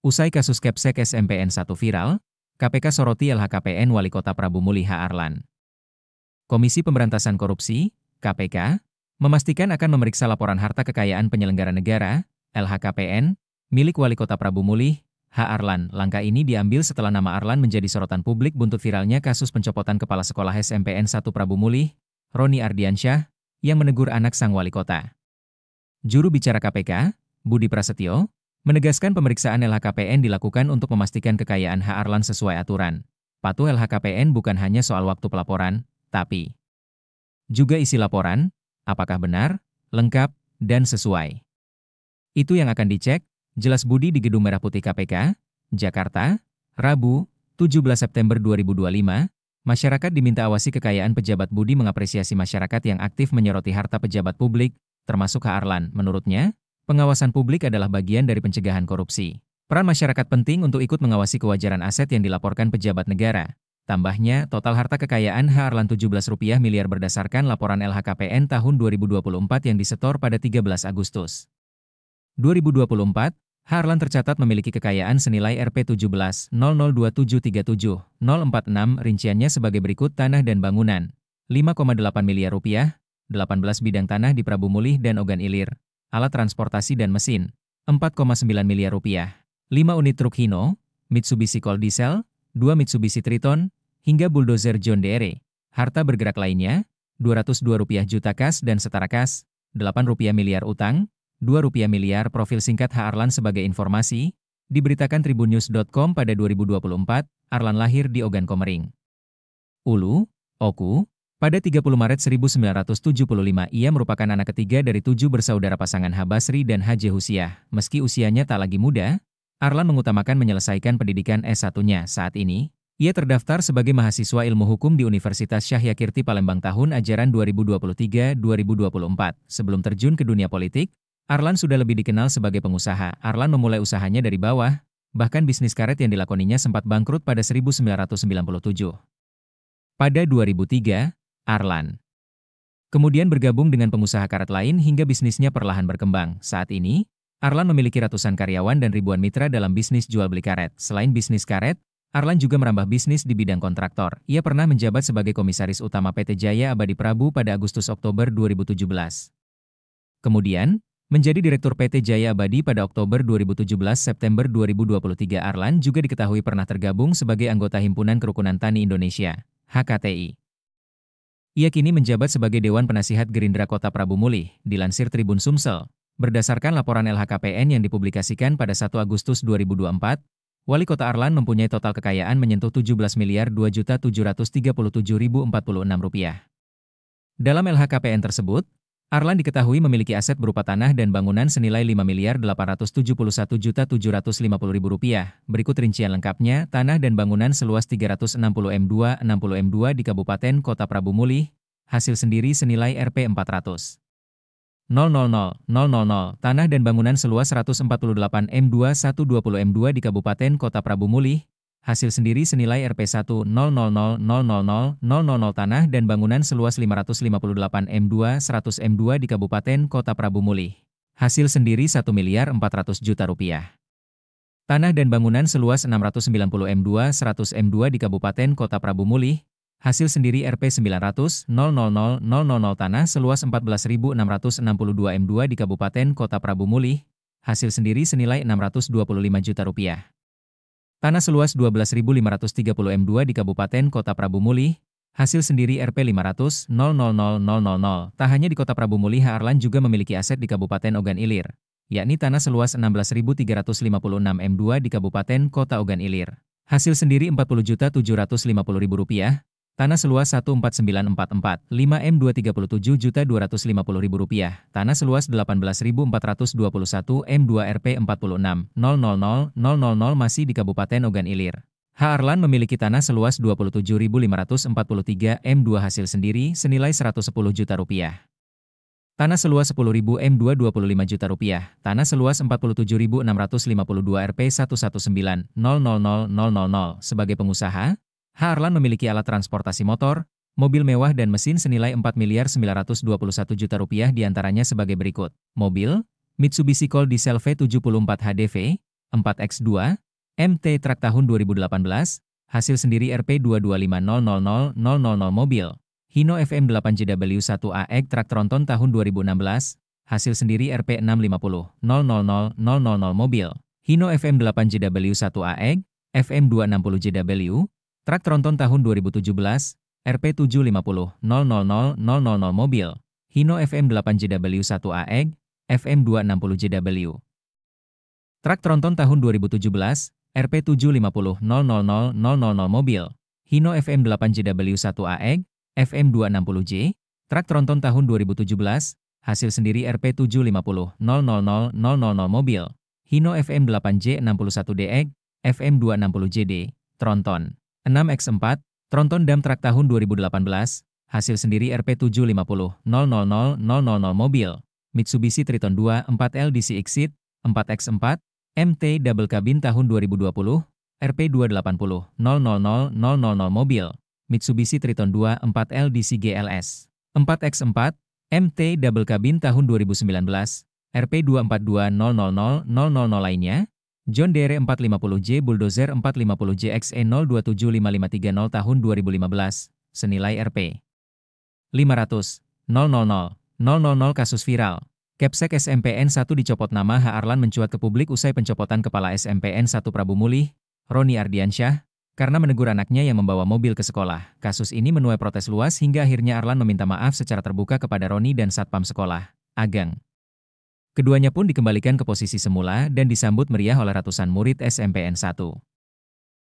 Usai kasus Kepsek SMPN 1 viral, KPK soroti LHKPN Wali Kota Prabu Mulih H. Arlan. Komisi Pemberantasan Korupsi, KPK, memastikan akan memeriksa laporan harta kekayaan penyelenggara negara, LHKPN, milik Wali Kota Prabu Mulih H. Arlan. Langkah ini diambil setelah nama Arlan menjadi sorotan publik buntut viralnya kasus pencopotan Kepala Sekolah SMPN 1 Prabu Mulih, Roni Ardiansyah, yang menegur anak sang wali kota. Juru bicara KPK, Budi Prasetyo, menegaskan pemeriksaan LHKPN dilakukan untuk memastikan kekayaan H. Arlan sesuai aturan. Patuh LHKPN bukan hanya soal waktu pelaporan, tapi juga isi laporan, apakah benar, lengkap, dan sesuai. Itu yang akan dicek, jelas Budi di Gedung Merah Putih KPK, Jakarta, Rabu, 17 September 2025, masyarakat diminta awasi kekayaan pejabat. Budi mengapresiasi masyarakat yang aktif menyoroti harta pejabat publik, termasuk H. Arlan. Menurutnya, pengawasan publik adalah bagian dari pencegahan korupsi. Peran masyarakat penting untuk ikut mengawasi kewajaran aset yang dilaporkan pejabat negara. Tambahnya, total harta kekayaan H. Arlan Rp17 miliar berdasarkan laporan LHKPN tahun 2024 yang disetor pada 13 Agustus 2024, H. Arlan tercatat memiliki kekayaan senilai Rp17.002737046. Rinciannya sebagai berikut: tanah dan bangunan, Rp5,8 miliar, 18 bidang tanah di Prabu Mulih dan Ogan Ilir, alat transportasi dan mesin, Rp4,9 miliar, 5 unit truk Hino, Mitsubishi Colt Diesel, 2 Mitsubishi Triton, hingga bulldozer John Deere. Harta bergerak lainnya, Rp202 juta kas dan setara kas, Rp8 miliar utang, Rp2 miliar. Profil singkat H. Arlan sebagai informasi, diberitakan tribunnews.com pada 2024, Arlan lahir di Ogan Komering Ulu, Oku, pada 30 Maret 1975. Ia merupakan anak ketiga dari 7 bersaudara pasangan H. Basri dan H. Jehusiah. Meski usianya tak lagi muda, Arlan mengutamakan menyelesaikan pendidikan S1-nya. Saat ini, ia terdaftar sebagai mahasiswa ilmu hukum di Universitas Syahyakirti Palembang tahun ajaran 2023-2024. Sebelum terjun ke dunia politik, Arlan sudah lebih dikenal sebagai pengusaha. Arlan memulai usahanya dari bawah, bahkan bisnis karet yang dilakoninya sempat bangkrut pada 1997. Pada 2003, Arlan kemudian bergabung dengan pengusaha karet lain hingga bisnisnya perlahan berkembang. Saat ini, Arlan memiliki ratusan karyawan dan ribuan mitra dalam bisnis jual beli karet. Selain bisnis karet, Arlan juga merambah bisnis di bidang kontraktor. Ia pernah menjabat sebagai komisaris utama PT Jaya Abadi Prabu pada Agustus-Oktober 2017. Kemudian, menjadi Direktur PT Jaya Abadi pada Oktober 2017-September 2023. Arlan juga diketahui pernah tergabung sebagai anggota Himpunan Kerukunan Tani Indonesia, HKTI. Ia kini menjabat sebagai Dewan Penasihat Gerindra Kota Prabu Mulih, dilansir Tribun Sumsel. Berdasarkan laporan LHKPN yang dipublikasikan pada 1 Agustus 2024, Wali Kota Arlan mempunyai total kekayaan menyentuh Rp17.237.046. Dalam LHKPN tersebut, Arlan diketahui memiliki aset berupa tanah dan bangunan senilai Rp5.871.750.000. Berikut rincian lengkapnya: tanah dan bangunan seluas 360 m2 60 m2 di Kabupaten Kota Prabu Mulih, hasil sendiri senilai Rp400.000. Tanah dan bangunan seluas 148 m2 120 m2 di Kabupaten Kota Prabu Mulih, hasil sendiri senilai Rp1.000.000. Tanah dan bangunan seluas 558 m2 100 m2 di Kabupaten Kota Prabu Mulih, hasil sendiri Rp1.400.000.000. Tanah dan bangunan seluas 690 m2 100 m2 di Kabupaten Kota Prabu Mulih, hasil sendiri Rp900.000. Tanah seluas 14.662 m2 di Kabupaten Kota Prabu Mulih, hasil sendiri senilai Rp625.000.000. Tanah seluas 12.530 m2 di Kabupaten Kota Prabu Mulih, hasil sendiri Rp500.000. Tak hanya di Kota Prabu Mulih, H. Arlan juga memiliki aset di Kabupaten Ogan Ilir, yakni tanah seluas 16.356 m2 di Kabupaten Kota Ogan Ilir, hasil sendiri Rp40.750.000. Tanah seluas 14944 5 m2 Rp37.250.000. Tanah seluas 18.421 m2 Rp46.000.000 masih di Kabupaten Ogan Ilir. H. Arlan memiliki tanah seluas 27.543 m2 hasil sendiri senilai Rp110 juta. Tanah seluas 10.000 m2 Rp25 juta. Tanah seluas 47.652 Rp119.000.000. Sebagai pengusaha, H. Arlan memiliki alat transportasi motor, mobil mewah dan mesin senilai Rp4.921.000.000 diantaranya sebagai berikut. Mobil, Mitsubishi Colt Diesel V74 HDV, 4X2, MT Truk tahun 2018, hasil sendiri RP225000000 mobil. Hino FM8JW1AX Truk Tronton tahun 2016, hasil sendiri RP65000000 mobil. Hino FM8JW1AX, FM260JW, Truk Tronton tahun 2017, RP75000000 mobil. Hino FM8JW1AX, FM260JW. Truk Tronton tahun 2017, RP75000000 mobil. Hino FM8JW1AX, FM260J, Truk Tronton tahun 2017, hasil sendiri RP75000000 mobil. Hino FM8J61DX, FM260JD, Tronton. 6X4, Tronton Dump Truck tahun 2018, hasil sendiri RP75000000 mobil. Mitsubishi Triton 2 4L DC Exit, 4X4, MT Double Cabin tahun 2020, RP28000000 mobil. Mitsubishi Triton 2 4L DC GLS, 4X4, MT Double Cabin tahun 2019, RP24200000 lainnya. John Deere 450J Bulldozer 450J XE02755330 tahun 2015, senilai Rp. 500.000.000 kasus viral. Kepsek SMPN 1 dicopot nama H. Arlan mencuat ke publik usai pencopotan Kepala SMPN 1 Prabu Mulih, Roni Ardiansyah, karena menegur anaknya yang membawa mobil ke sekolah. Kasus ini menuai protes luas hingga akhirnya Arlan meminta maaf secara terbuka kepada Roni dan Satpam sekolah, Ageng. Keduanya pun dikembalikan ke posisi semula dan disambut meriah oleh ratusan murid SMPN 1.